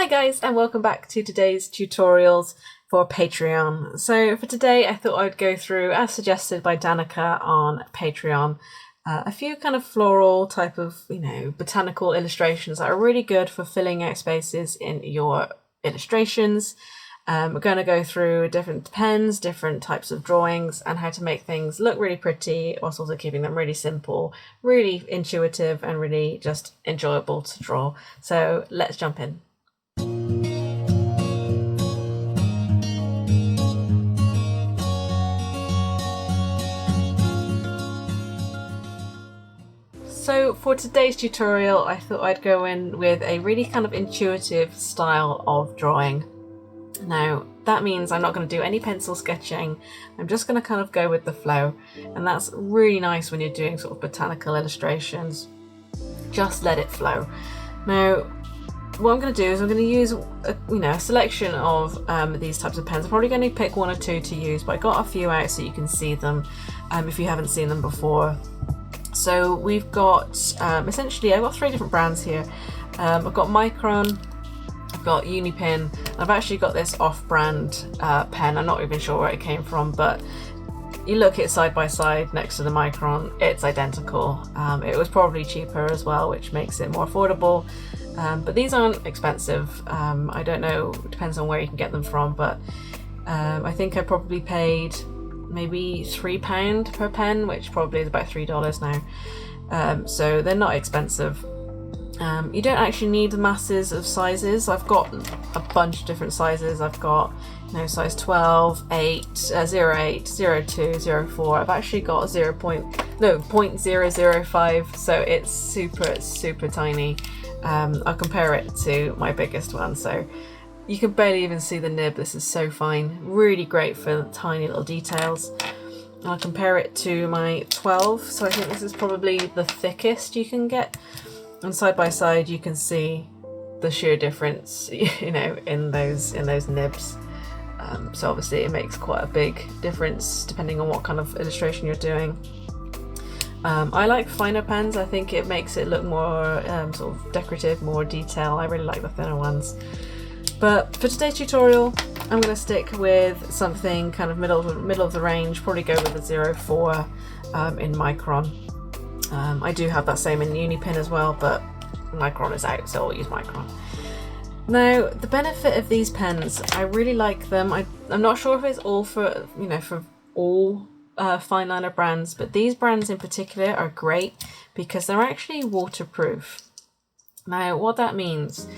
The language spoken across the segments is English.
Hi guys, and welcome back to today's tutorials for Patreon. So for today I thought I'd go through, as suggested by Danica on Patreon, a few kind of floral type of, botanical illustrations that are really good for filling out spaces in your illustrations. We're going to go through different pens, different types of drawings, and how to make things look really pretty whilst also keeping them really simple, really intuitive, and really just enjoyable to draw. So let's jump in. So for today's tutorial, I thought I'd go in with a really kind of intuitive style of drawing. Now, that means I'm not going to do any pencil sketching. I'm just going to kind of go with the flow. And that's really nice when you're doing sort of botanical illustrations. Just let it flow. Now, what I'm going to do is I'm going to use a selection of these types of pens. I'm probably going to pick one or two to use, but I got a few out so you can see them if you haven't seen them before. So we've got, essentially, I've got three different brands here. I've got Micron, I've got Unipin, I've actually got this off-brand pen. I'm not even sure where it came from, but you look at it side by side next to the Micron, it's identical. It was probably cheaper as well, which makes it more affordable. But these aren't expensive. I don't know, it depends on where you can get them from, but I think I probably paid maybe £3 per pen, which probably is about $3 now. So they're not expensive. You don't actually need masses of sizes. I've got a bunch of different sizes. I've got size 12, 8, 08, 02, 04. I've actually got 0.005, so it's super tiny. I'll compare it to my biggest one, so you can barely even see the nib. This is so fine, really great for tiny little details. I'll compare it to my 12, so I think this is probably the thickest you can get, and side by side you can see the sheer difference in those nibs. So obviously it makes quite a big difference depending on what kind of illustration you're doing. I like finer pens. I think it makes it look more sort of decorative, more detail. I really like the thinner ones. But for today's tutorial, I'm going to stick with something kind of middle of the range, probably go with a 04 in Micron. I do have that same in Unipin as well, but Micron is out, so I'll use Micron. Now, the benefit of these pens, I really like them. I'm not sure if it's all for all fine liner brands, but these brands in particular are great because they're actually waterproof. Now, what that means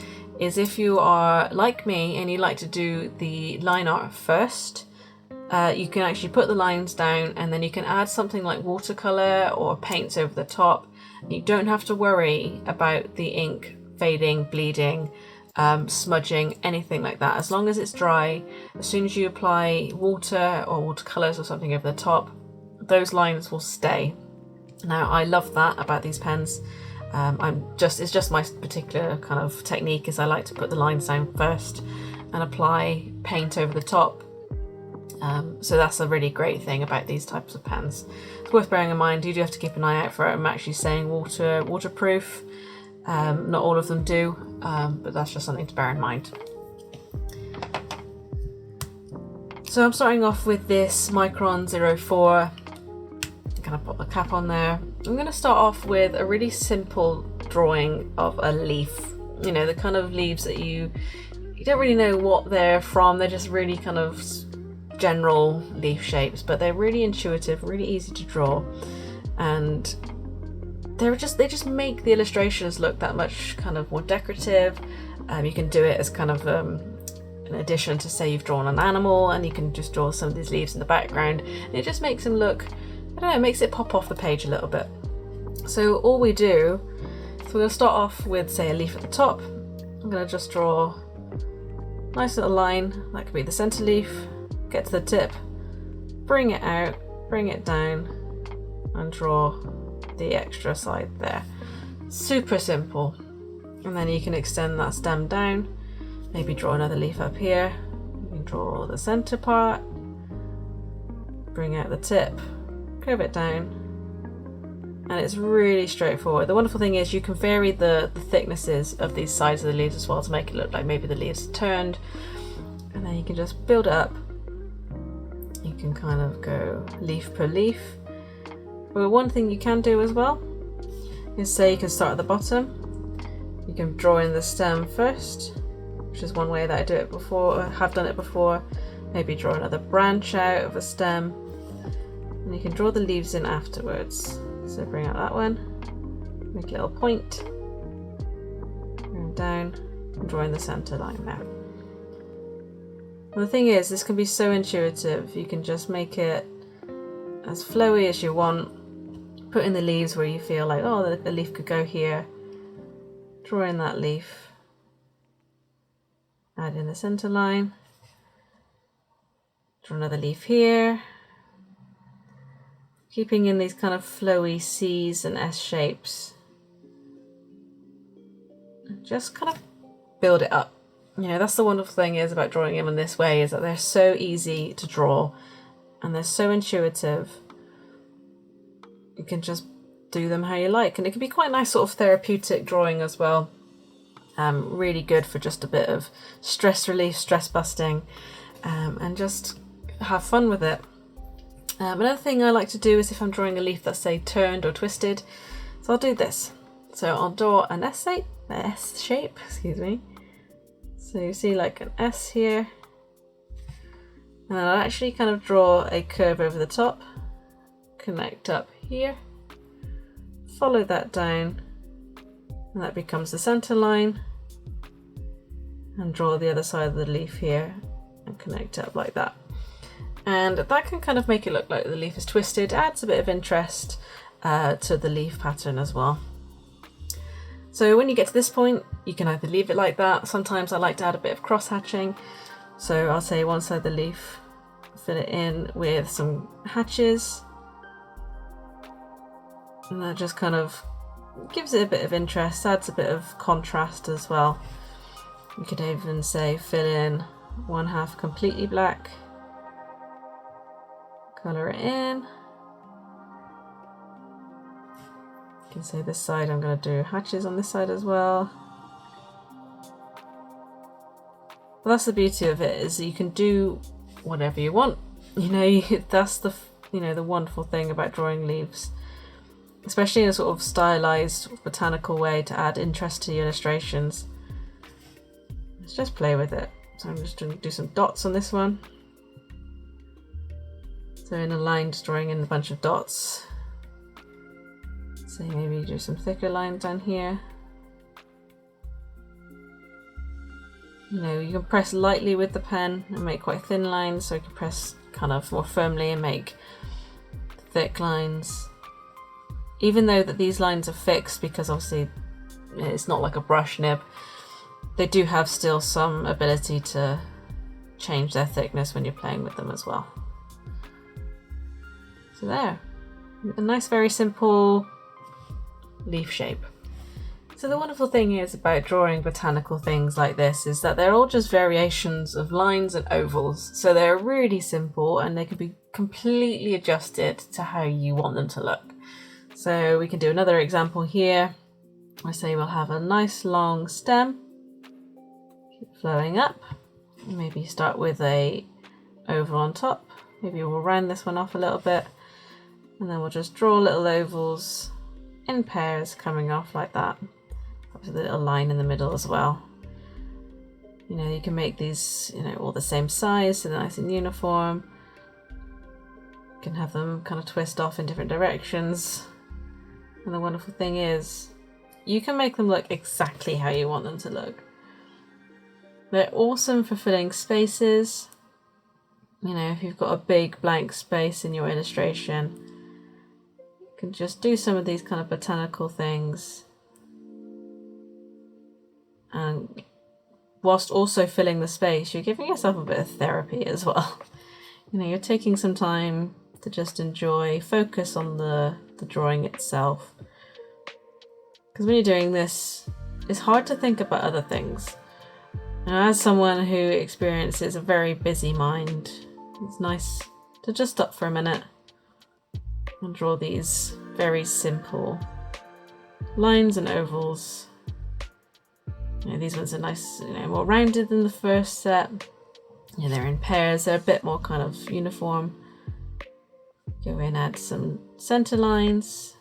is if you are like me and you like to do the line art first, you can actually put the lines down and then you can add something like watercolor or paints over the top. You don't have to worry about the ink fading, bleeding, smudging, anything like that. As long as it's dry, as soon as you apply water or watercolors or something over the top, those lines will stay. Now, I love that about these pens. It's just my particular kind of technique, is I like to put the lines down first and apply paint over the top. So that's a really great thing about these types of pens. It's worth bearing in mind, you do have to keep an eye out for it. I'm actually saying waterproof. Not all of them do, but that's just something to bear in mind. So I'm starting off with this Micron 04. I'm going to put the cap on there. I'm going to start off with a really simple drawing of a leaf. The kind of leaves that you don't really know what they're from. They're just really kind of general leaf shapes, but they're really intuitive, really easy to draw, and they just make the illustrations look that much kind of more decorative. You can do it as kind of an addition to, say, you've drawn an animal and you can just draw some of these leaves in the background, and it just makes them look, I don't know, it makes it pop off the page a little bit. So all we do, so we're going to start off with, say, a leaf at the top. I'm going to just draw a nice little line. That could be the center leaf. Get to the tip, bring it out, bring it down, and draw the extra side there. Super simple. And then you can extend that stem down, maybe draw another leaf up here. You can draw the center part, bring out the tip, curve it down, and it's really straightforward. The wonderful thing is you can vary the thicknesses of these sides of the leaves as well to make it look like maybe the leaves are turned, and then you can just build it up. You can kind of go leaf per leaf. But one thing you can do as well is, say you can start at the bottom, you can draw in the stem first, which is one way that I do it before, or have done it before. Maybe draw another branch out of a stem, and you can draw the leaves in afterwards. So bring out that one, make a little point, bring down, and draw in the center line there. And the thing is, this can be so intuitive. You can just make it as flowy as you want, put in the leaves where you feel like, oh, the leaf could go here, draw in that leaf, add in the center line, draw another leaf here, keeping in these kind of flowy C's and S shapes. Just kind of build it up. You know, that's the wonderful thing is about drawing them in this way, is that they're so easy to draw and they're so intuitive. You can just do them how you like, and it can be quite nice sort of therapeutic drawing as well. Really good for just a bit of stress relief, stress busting, and just have fun with it. Another thing I like to do is if I'm drawing a leaf that's, say, turned or twisted, so I'll do this. So I'll draw an S shape, excuse me. So you see like an S here, and then I'll actually kind of draw a curve over the top, connect up here, follow that down, and that becomes the center line, and draw the other side of the leaf here and connect up like that. And that can kind of make it look like the leaf is twisted, adds a bit of interest to the leaf pattern as well. So when you get to this point, you can either leave it like that. Sometimes I like to add a bit of cross hatching. So I'll say one side of the leaf, fill it in with some hatches. And that just kind of gives it a bit of interest, adds a bit of contrast as well. You could even say fill in one half completely black, colour it in. You can say this side I'm going to do hatches on this side as well. Well, that's the beauty of it, is you can do whatever you want. You know, that's the the wonderful thing about drawing leaves, especially in a sort of stylized botanical way to add interest to your illustrations. Let's just play with it. So I'm just going to do some dots on this one. So in a line, just drawing in a bunch of dots. So maybe do some thicker lines down here. You know, you can press lightly with the pen and make quite thin lines, so you can press kind of more firmly and make thick lines. Even though that these lines are fixed, because obviously it's not like a brush nib, they do have still some ability to change their thickness when you're playing with them as well. So there, a nice very simple leaf shape. So the wonderful thing is about drawing botanical things like this is that they're all just variations of lines and ovals. So they're really simple and they can be completely adjusted to how you want them to look. So we can do another example here. I say we'll have a nice long stem, keep flowing up. Maybe start with a oval on top. Maybe we'll round this one off a little bit, and then we'll just draw little ovals in pairs coming off like that. With a little line in the middle as well. You know, you can make these, all the same size, so they're nice and uniform. You can have them kind of twist off in different directions. And the wonderful thing is, you can make them look exactly how you want them to look. They're awesome for filling spaces. You know, if you've got a big blank space in your illustration, you can just do some of these kind of botanical things. And whilst also filling the space, you're giving yourself a bit of therapy as well. You're taking some time to just enjoy, focus on the drawing itself. Because when you're doing this, it's hard to think about other things. And as someone who experiences a very busy mind, it's nice to just stop for a minute and draw these very simple lines and ovals. These ones are nice, more rounded than the first set. They're in pairs, they're a bit more kind of uniform. Go in, add some center lines,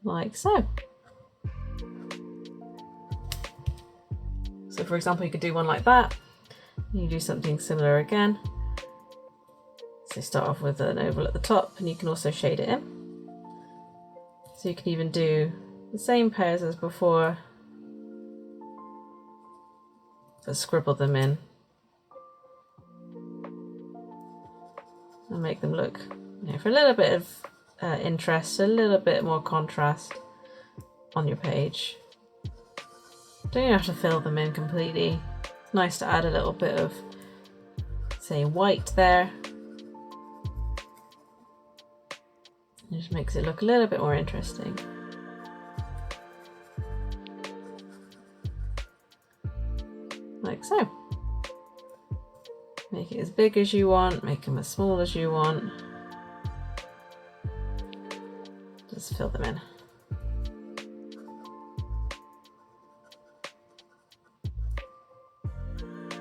like so. So for example, you could do one like that. You do something similar again. So start off with an oval at the top, and you can also shade it in. So you can even do the same pairs as before, but scribble them in and make them look, for a little bit of interest, a little bit more contrast on your page. Don't even have to fill them in completely. It's nice to add a little bit of, say, white there. It just makes it look a little bit more interesting. Like so. Make it as big as you want, make them as small as you want. Just fill them in.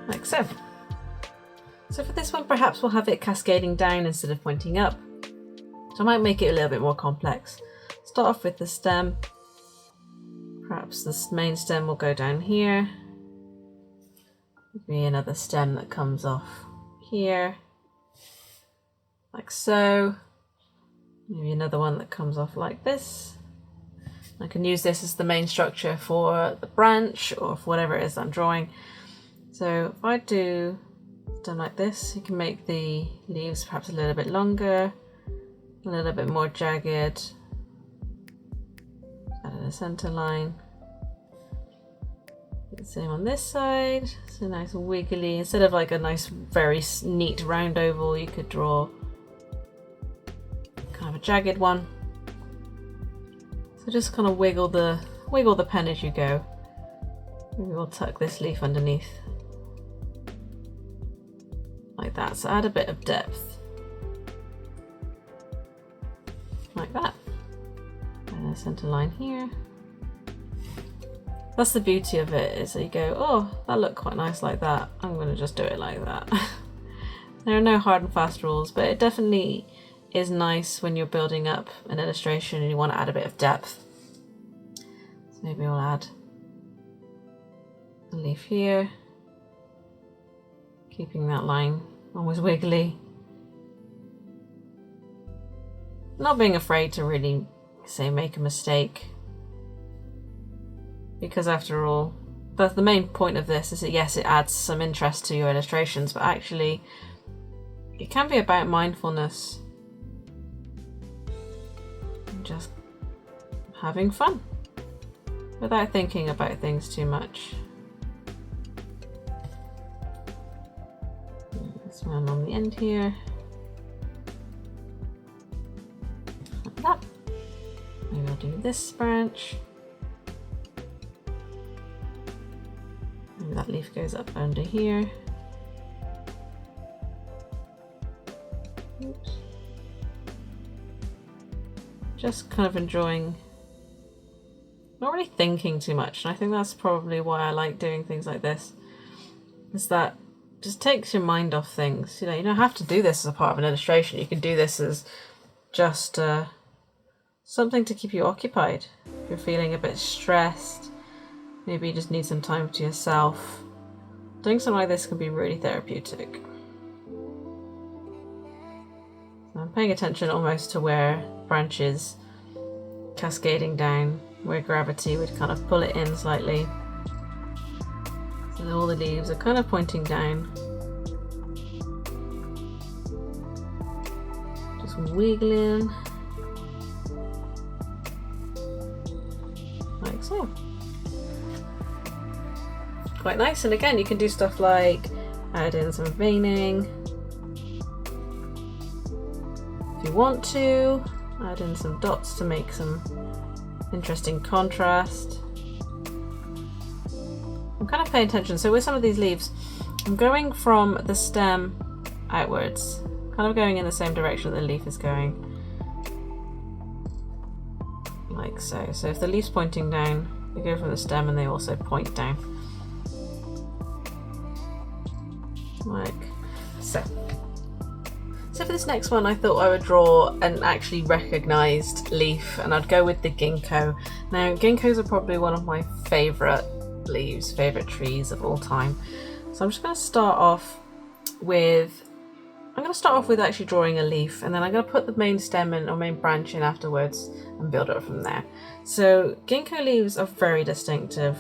Like so. So for this one, perhaps we'll have it cascading down instead of pointing up. So I might make it a little bit more complex. Start off with the stem. Perhaps the main stem will go down here. Maybe another stem that comes off here, like so. Maybe another one that comes off like this. I can use this as the main structure for the branch or for whatever it is I'm drawing. So if I do stem like this, you can make the leaves perhaps a little bit longer, a little bit more jagged. Add a center line. The same on this side. So nice wiggly. Instead of like a nice, very neat round oval, you could draw kind of a jagged one. So just kind of wiggle the pen as you go. Maybe we'll tuck this leaf underneath. Like that. So add a bit of depth. Like that. And a center line here. That's the beauty of it, is that you go, oh, that looked quite nice like that. I'm going to just do it like that. There are no hard and fast rules, but it definitely is nice when you're building up an illustration and you want to add a bit of depth. So maybe we'll add a leaf here, keeping that line always wiggly. Not being afraid to really, say, make a mistake. Because after all, that's the main point of this, is that yes, it adds some interest to your illustrations, but actually it can be about mindfulness and just having fun without thinking about things too much. This one on the end here. Like that. Maybe I'll do this branch. That leaf goes up under here. Oops. Just kind of enjoying, not really thinking too much, and I think that's probably why I like doing things like this, is that just takes your mind off things. You don't have to do this as a part of an illustration. You can do this as just something to keep you occupied. If you're feeling a bit stressed, maybe you just need some time to yourself. Doing something like this can be really therapeutic. So I'm paying attention almost to where branches cascading down, where gravity would kind of pull it in slightly. So all the leaves are kind of pointing down. Just wiggling. Like so. Quite nice, and again you can do stuff like add in some veining if you want to, add in some dots to make some interesting contrast. I'm kind of paying attention, so with some of these leaves I'm going from the stem outwards, kind of going in the same direction that the leaf is going. Like so. So if the leaf's pointing down, they go from the stem and they also point down. Like so. So for this next one, I thought I would draw an actually recognised leaf, and I'd go with the ginkgo. Now, ginkgos are probably one of my favourite leaves, favourite trees of all time. So I'm just going to start off with, actually drawing a leaf, and then I'm going to put the main stem in or main branch in afterwards and build up from there. So ginkgo leaves are very distinctive.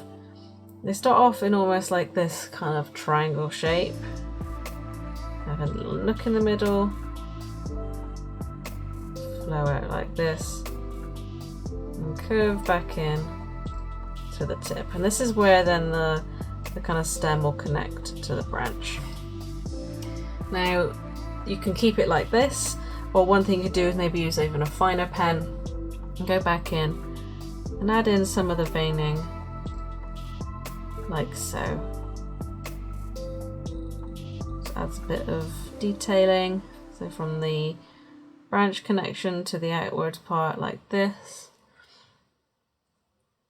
They start off in almost like this kind of triangle shape. Have a little nook in the middle, flow out like this, and curve back in to the tip. And this is where then the kind of stem will connect to the branch. Now, you can keep it like this, or one thing you could do is maybe use even a finer pen and go back in and add in some of the veining, like so. Adds a bit of detailing, so from the branch connection to the outward part like this,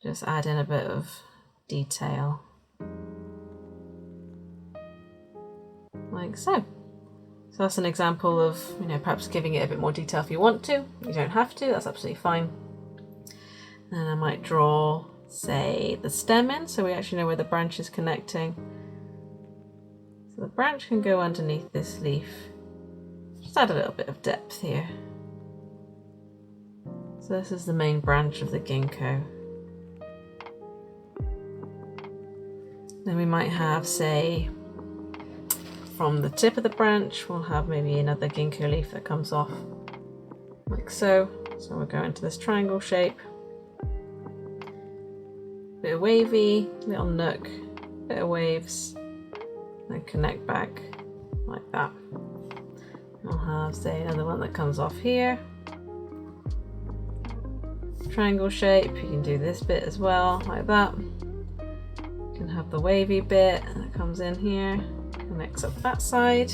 just add in a bit of detail like so. So that's an example of, perhaps giving it a bit more detail if you want to. You don't have to, that's absolutely fine. And I might draw, say, the stem in, so we actually know where the branch is connecting. The branch can go underneath this leaf. Just add a little bit of depth here. So this is the main branch of the ginkgo. Then we might have, say, from the tip of the branch, we'll have maybe another ginkgo leaf that comes off, like so. So we'll go into this triangle shape. Bit of wavy, little nook, bit of waves. Then connect back like that. I'll have, say, another one that comes off here. Triangle shape, you can do this bit as well, like that. You can have the wavy bit that comes in here, connects up that side.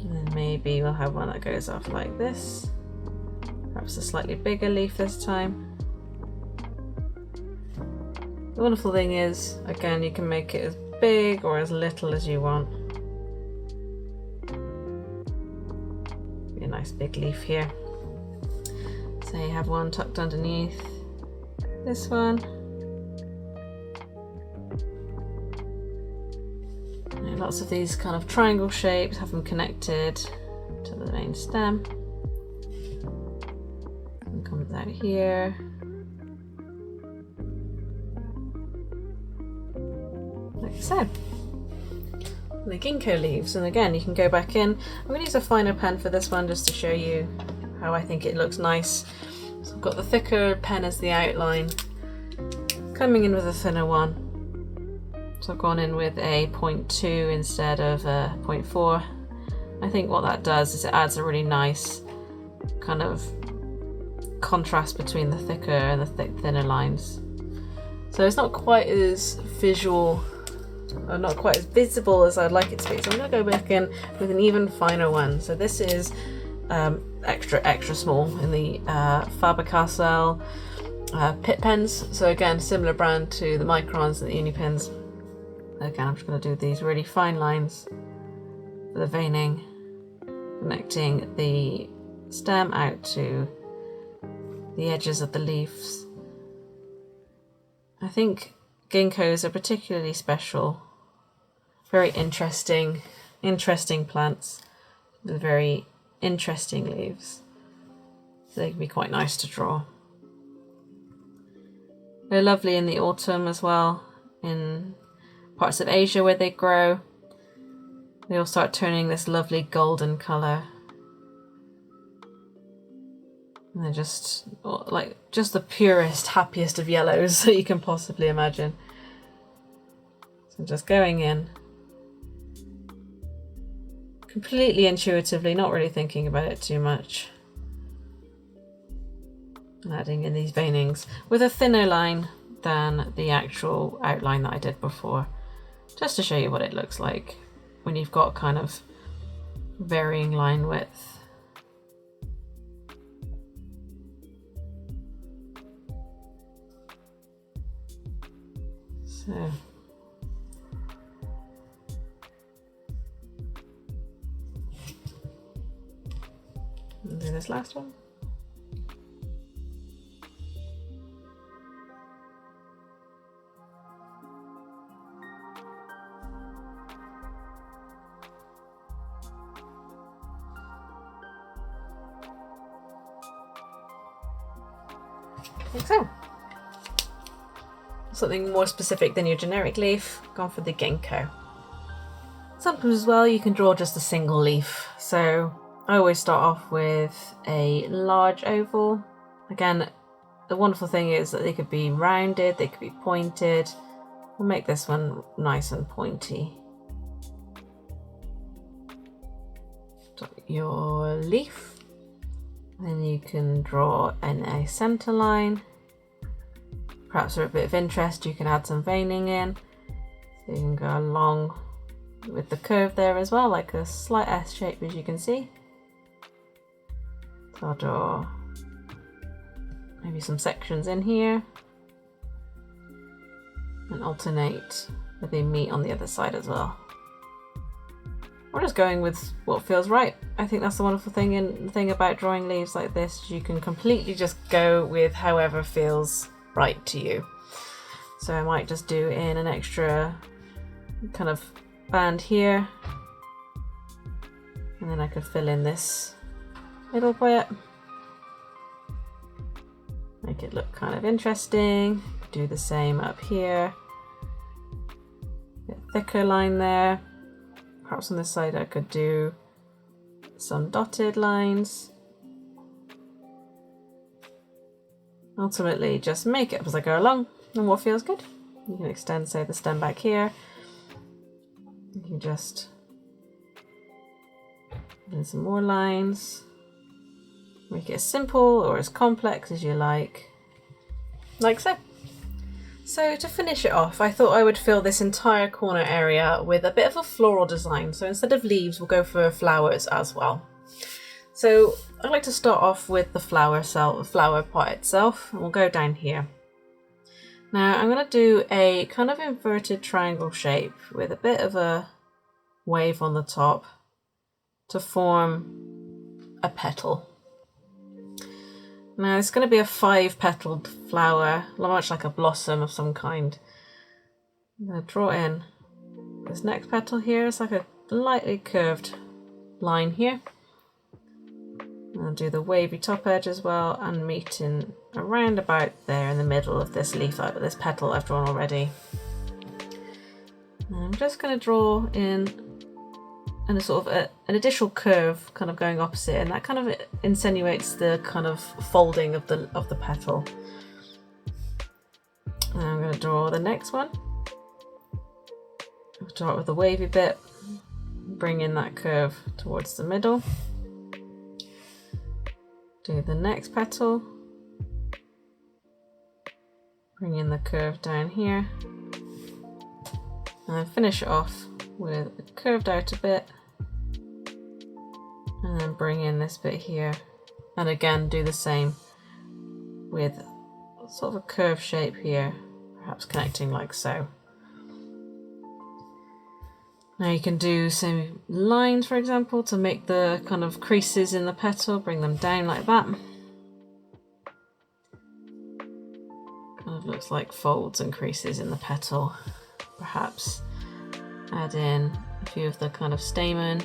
And then maybe we'll have one that goes off like this. Perhaps a slightly bigger leaf this time. The wonderful thing is, again, you can make it as big or as little as you want. Be a nice big leaf here. So you have one tucked underneath this one. And lots of these kind of triangle shapes, have them connected to the main stem. And comes out here. Like so. The ginkgo leaves, and again you can go back in. I'm going to use a finer pen for this one just to show you how I think it looks nice. So I've got the thicker pen as the outline, coming in with a thinner one. So I've gone in with a 0.2 instead of a 0.4. I think what that does is it adds a really nice kind of contrast between the thicker and the thinner lines. So it's not quite as visual, or not quite as visible as I'd like it to be. So I'm going to go back in with an even finer one. So this is extra small in the Faber-Castell Pitt pens. So again, similar brand to the Microns and the Unipens. Again, I'm just going to do these really fine lines for the veining, connecting the stem out to the edges of the leaves. I think ginkgos are particularly special, very interesting plants with very interesting leaves. So they can be quite nice to draw. They're lovely in the autumn as well, in parts of Asia where they grow. They all start turning this lovely golden colour. And they're just the purest, happiest of yellows that you can possibly imagine. So just going in, completely intuitively, not really thinking about it too much. And adding in these veinings with a thinner line than the actual outline that I did before, just to show you what it looks like when you've got kind of varying line width. So and do this last one. Like so. Something more specific than your generic leaf, gone for the ginkgo. Sometimes as well you can draw just a single leaf. So I always start off with a large oval. Again, the wonderful thing is that they could be rounded, they could be pointed. We'll make this one nice and pointy. Your leaf. Then you can draw in a center line. Perhaps for a bit of interest, you can add some veining in. So you can go along with the curve there as well, like a slight S shape, as you can see. So I'll draw maybe some sections in here and alternate with the meat on the other side as well. We're just going with what feels right. I think that's the wonderful thing, and the thing about drawing leaves like this is you can completely just go with however feels right to you. So I might just do in an extra kind of band here, and then I could fill in this middle bit, make it look kind of interesting. Do the same up here, bit thicker line there. Perhaps on this side I could do some dotted lines. Ultimately just make it up as I go along and what feels good. You can extend, say, the stem back here. You can just do some more lines. Make it as simple or as complex as you like so. So to finish it off, I thought I would fill this entire corner area with a bit of a floral design. So instead of leaves, we'll go for flowers as well. So I'd like to start off with the flower part itself, and we'll go down here. Now I'm going to do a kind of inverted triangle shape with a bit of a wave on the top to form a petal. Now it's going to be a 5-petaled flower, much like a blossom of some kind. I'm going to draw in this next petal here. It's like a lightly curved line here. I'll do the wavy top edge as well and meet in around about there in the middle of this leaf, this petal I've drawn already. And I'm just going to draw in and a sort of an additional curve kind of going opposite, and that kind of insinuates the kind of folding of the petal. And I'm going to draw the next one. I'll start with the wavy bit, bring in that curve towards the middle. Do the next petal, bring in the curve down here, and then finish it off with a curved out a bit, and then bring in this bit here, and again do the same with sort of a curved shape here, perhaps connecting like so. Now you can do some lines, for example, to make the kind of creases in the petal, bring them down like that. Kind of looks like folds and creases in the petal. Perhaps add in a few of the kind of stamen,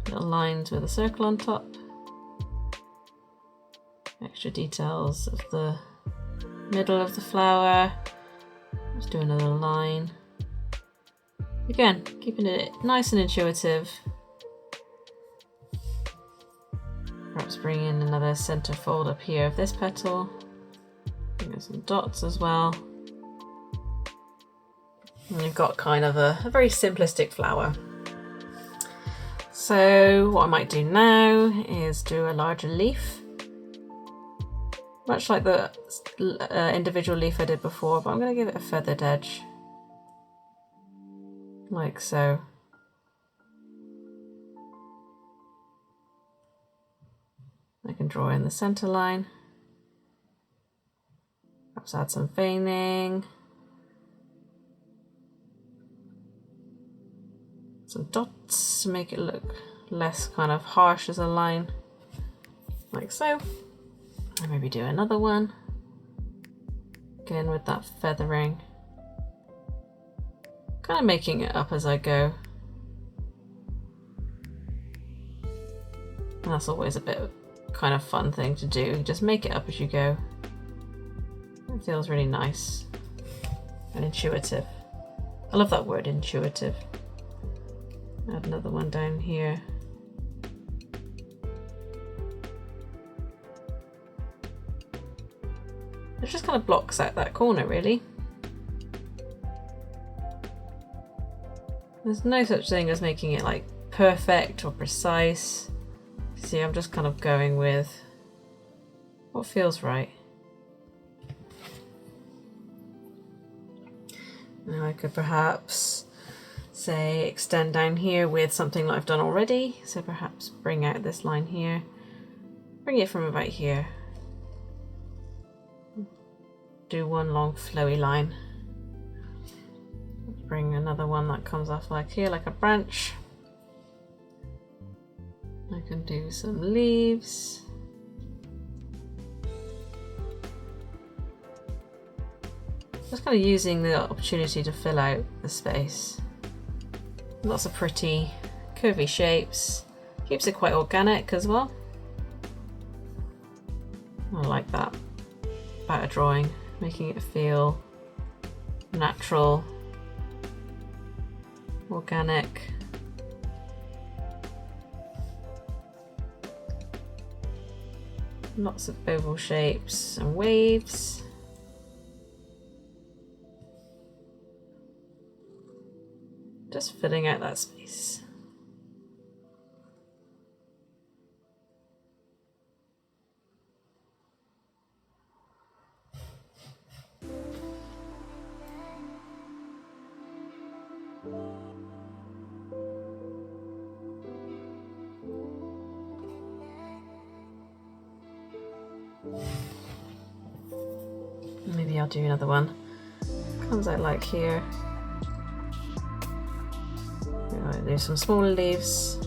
little lines with a circle on top. Extra details of the middle of the flower. Just do another line. Again, keeping it nice and intuitive. Perhaps bring in another center fold up here of this petal. Bring in some dots as well. And you've got kind of a very simplistic flower. So what I might do now is do a larger leaf. Much like the individual leaf I did before, but I'm going to give it a feathered edge. Like so. I can draw in the center line. Perhaps add some veining. Some dots to make it look less kind of harsh as a line, like so. And maybe do another one, again with that feathering, kind of making it up as I go. And that's always a bit of kind of fun thing to do, just make it up as you go. It feels really nice and intuitive. I love that word, intuitive. Add another one down here. It just kind of blocks out that corner, really. There's no such thing as making it like perfect or precise. See, I'm just kind of going with what feels right. Now I could perhaps say extend down here with something that I've done already. So perhaps bring out this line here, bring it from about here. Do one long flowy line. Bring another one that comes off like here, like a branch. I can do some leaves. Just kind of using the opportunity to fill out the space. Lots of pretty curvy shapes. Keeps it quite organic as well. I like that about a drawing, making it feel natural, organic. Lots of oval shapes and waves. Just filling out that space. Maybe I'll do another one. Comes out like here. I'll do some smaller leaves.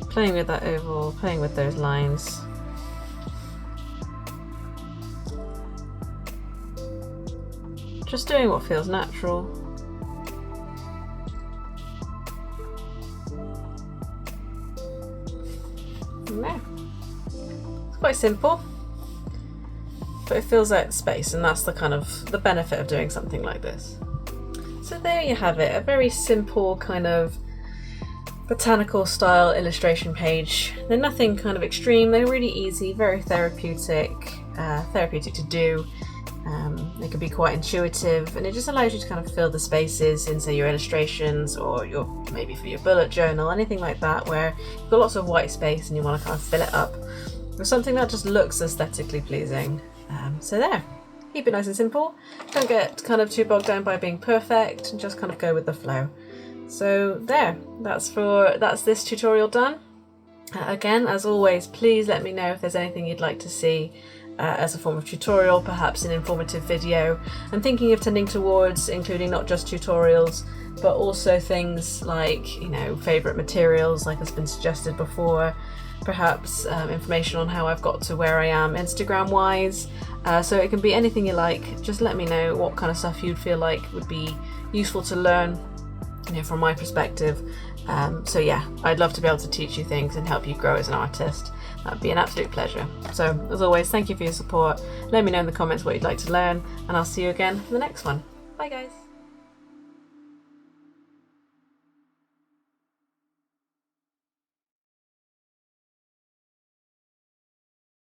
Playing with that oval, playing with those lines. Just doing what feels natural. No. It's quite simple, but it fills out space, and that's the kind of the benefit of doing something like this. So there you have it, a very simple kind of botanical style illustration page. They're nothing kind of extreme, they're really easy, very therapeutic to do. They can be quite intuitive, and it just allows you to kind of fill the spaces in, say, your illustrations, or your maybe for your bullet journal, anything like that, where you've got lots of white space and you want to kind of fill it up with something that just looks aesthetically pleasing. So there, keep it nice and simple. Don't get kind of too bogged down by being perfect, and just kind of go with the flow. So there, that's this tutorial done. Again, as always, please let me know if there's anything you'd like to see as a form of tutorial, perhaps an informative video. I'm thinking of tending towards including not just tutorials, but also things like, you know, favourite materials, like has been suggested before, perhaps information on how I've got to where I am Instagram wise. So it can be anything you like. Just let me know what kind of stuff you'd feel like would be useful to learn, you know, from my perspective. So yeah, I'd love to be able to teach you things and help you grow as an artist. That'd be an absolute pleasure. So as always, thank you for your support. Let me know in the comments what you'd like to learn, and I'll see you again for the next one. Bye guys.